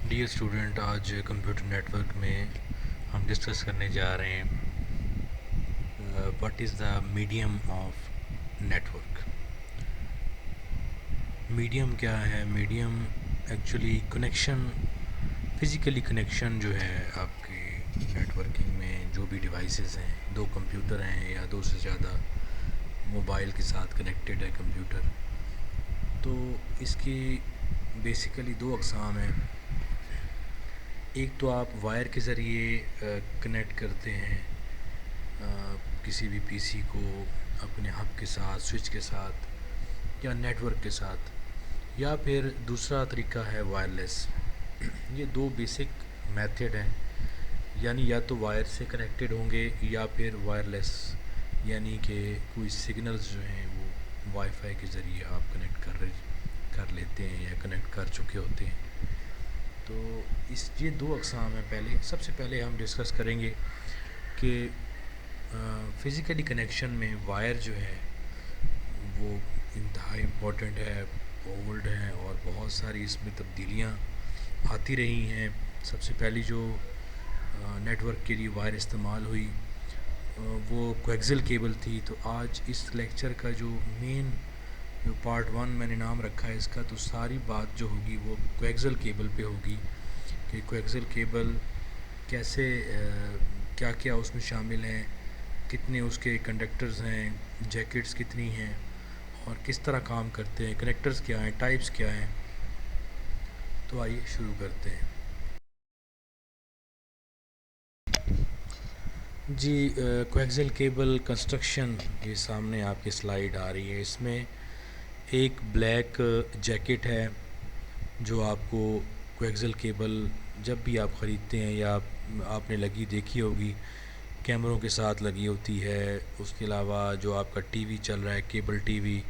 Dear student, आज computer network में हम डिस्कस करने जा रहे हैं what is the medium of network. Medium क्या है? Medium actually connection, physically connection जो है आपके नेटवर्किंग में जो भी डिवाइसेस हैं, दो कंप्यूटर हैं या दो से ज़्यादा मोबाइल के साथ कनेक्टेड है कंप्यूटर, तो इसकी बेसिकली दो अक़साम हैं। एक तो आप वायर के ज़रिए कनेक्ट करते हैं किसी भी पीसी को अपने हब के साथ, स्विच के साथ या नेटवर्क के साथ, या फिर दूसरा तरीका है वायरलेस। ये दो बेसिक मेथड हैं, यानी या तो वायर से कनेक्टेड होंगे या फिर वायरलेस, यानी कि कोई सिग्नल्स जो हैं वो वाईफाई के ज़रिए आप कनेक्ट कर लेते हैं या कनेक्ट कर चुके होते हैं। तो ये दो अक़साम हैं। सबसे पहले हम डिस्कस करेंगे कि फ़िज़िकली कनेक्शन में वायर जो है वो इंतहाई इम्पोर्टेंट है, ओल्ड है और बहुत सारी इसमें तब्दीलियाँ आती रही हैं। सबसे पहली जो नेटवर्क के लिए वायर इस्तेमाल हुई वो कोएक्सियल केबल थी। तो आज इस लेक्चर का जो मेन जो पार्ट 1 मैंने नाम रखा है इसका, तो सारी बात जो होगी वो कोएक्सियल केबल पे होगी कि कोएक्सियल केबल कैसे, क्या क्या उसमें शामिल हैं, कितने उसके कंडक्टर्स हैं, जैकेट्स कितनी हैं और किस तरह काम करते हैं, कनेक्टर्स क्या हैं, टाइप्स क्या हैं। तो आइए शुरू करते हैं। जी, कोएक्सियल केबल कंस्ट्रक्शन, ये सामने आपकी स्लाइड आ रही है। इसमें एक ब्लैक जैकेट है जो आपको कोएक्सियल केबल जब भी आप ख़रीदते हैं या आपने लगी देखी होगी, कैमरों के साथ लगी होती है। उसके अलावा जो आपका टीवी चल रहा है, केबल टीवी,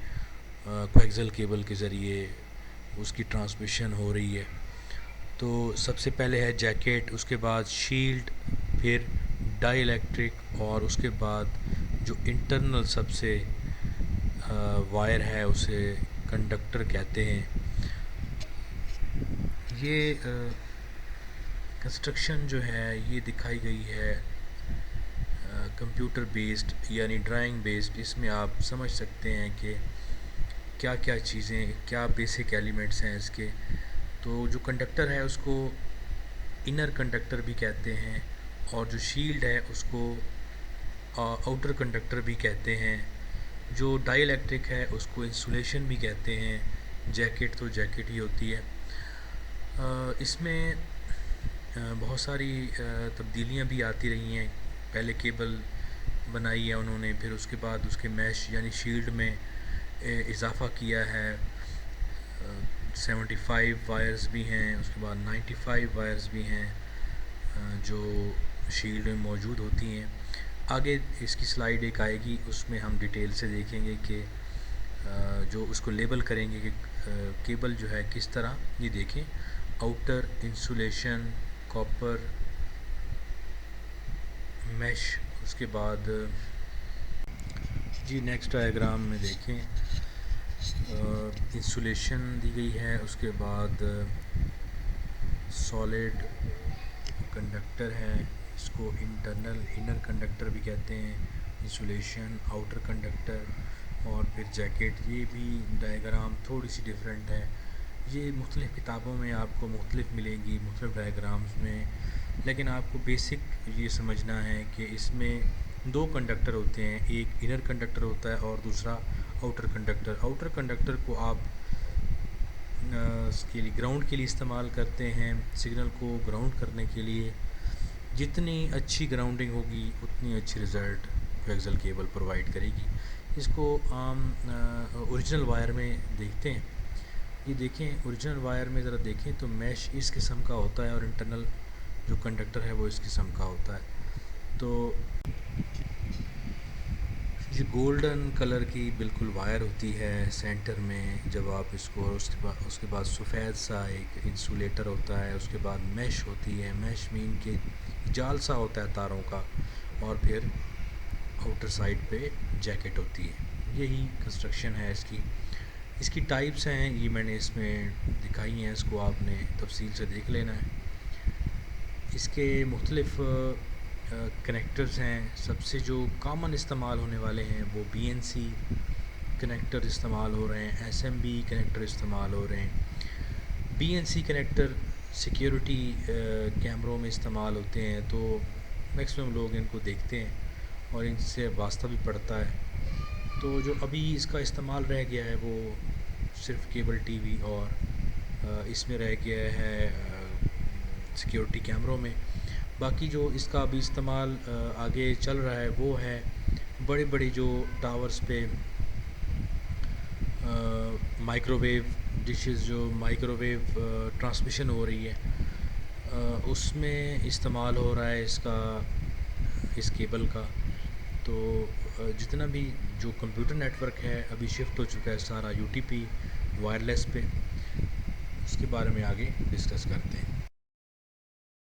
कोएक्सियल केबल के ज़रिए उसकी ट्रांसमिशन हो रही है। तो सबसे पहले है जैकेट, उसके बाद शील्ड, फिर डाई इलेक्ट्रिक और उसके बाद जो इंटरनल सबसे वायर है उसे कंडक्टर कहते हैं। ये कंस्ट्रक्शन जो है ये दिखाई गई है कंप्यूटर बेस्ड यानी ड्राइंग बेस्ड। इसमें आप समझ सकते हैं कि क्या क्या चीज़ें, क्या बेसिक एलिमेंट्स हैं इसके। तो जो कंडक्टर है उसको इनर कंडक्टर भी कहते हैं और जो शील्ड है उसको आउटर कंडक्टर भी कहते हैं। जो डाई इलेक्ट्रिक है उसको इंसुलेशन भी कहते हैं। जैकेट तो जैकेट ही होती है। इसमें बहुत सारी तब्दीलियाँ भी आती रही हैं। पहले केबल बनाई है उन्होंने, फिर उसके बाद उसके मैश यानी शील्ड में इजाफ़ा किया है। 75 वायर्स भी हैं, उसके बाद 95 वायर्स भी हैं जो शील्ड में मौजूद होती हैं। आगे इसकी स्लाइड एक आएगी, उसमें हम डिटेल से देखेंगे कि जो उसको लेबल करेंगे कि केबल जो है किस तरह। ये देखें, आउटर इंसुलेशन, कॉपर, मैश। उसके बाद जी नेक्स्ट डायग्राम में देखें, इंसुलेशन दी गई है, उसके बाद सॉलिड कंडक्टर है, इसको इनर कंडक्टर भी कहते हैं, इंसुलेशन, आउटर कंडक्टर और फिर जैकेट। ये भी डायग्राम थोड़ी सी डिफरेंट है। ये मुख्तलिफ़ किताबों में आपको मुख्तलिफ मिलेंगी, मुख्तलिफ डायग्राम्स में, लेकिन आपको बेसिक ये समझना है कि इसमें दो कंडक्टर होते हैं। एक इनर कंडक्टर होता है और दूसरा आउटर कंडक्टर। आउटर कंडक्टर को आप इसके लिए ग्राउंड के लिए इस्तेमाल करते हैं, सिग्नल को ग्राउंड करने के लिए। जितनी अच्छी ग्राउंडिंग होगी उतनी अच्छी रिज़ल्ट कोएक्सियल केबल प्रोवाइड करेगी। इसको आम ओरिजिनल वायर में देखते हैं। ये देखें, ओरिजिनल वायर में ज़रा देखें तो मैश इस किस्म का होता है और इंटरनल जो कंडक्टर है वो इस किस्म का होता है। तो ये गोल्डन कलर की बिल्कुल वायर होती है सेंटर में। जब आप इसको, उसके बाद सफ़ेद सा एक इंसुलेटर होता है, उसके बाद मैश होती है। मैश मीन के जाल सा होता है तारों का, और फिर आउटर साइड पे जैकेट होती है। यही कंस्ट्रक्शन है इसकी। اس کی ٹائپس ہیں یہ میں نے اس میں دکھائی ہیں، اس کو آپ نے تفصیل سے دیکھ لینا ہے۔ اس کے مختلف کنیکٹرز ہیں۔ سب سے جو کامن استعمال ہونے والے ہیں وہ بی این سی کنیکٹر استعمال ہو رہے ہیں، ایس ایم بی کنیکٹر استعمال ہو رہے ہیں۔ B N C connector security کیمروں میں استعمال ہوتے ہیں، تو میکسیمم لوگ ان کو دیکھتے ہیں اور ان سے واسطہ بھی پڑتا ہے۔ تو جو ابھی اس کا استعمال رہ گیا ہے وہ صرف کیبل ٹی وی اور اس میں رہ گیا ہے سیکیورٹی کیمروں میں۔ باقی جو اس کا ابھی استعمال آگے چل رہا ہے وہ ہے بڑے بڑے جو ٹاورز پہ مائکرو ویو ڈشز، جو مائکرو ویو ٹرانسمیشن ہو رہی ہے اس میں استعمال ہو رہا ہے اس کیبل کا۔ تو جتنا بھی جو کمپیوٹر نیٹ ورک ہے ابھی شفٹ ہو چکا ہے سارا یو ٹی پی وائرلیس پہ۔ اس کے بارے میں آگے ڈسکس کرتے ہیں۔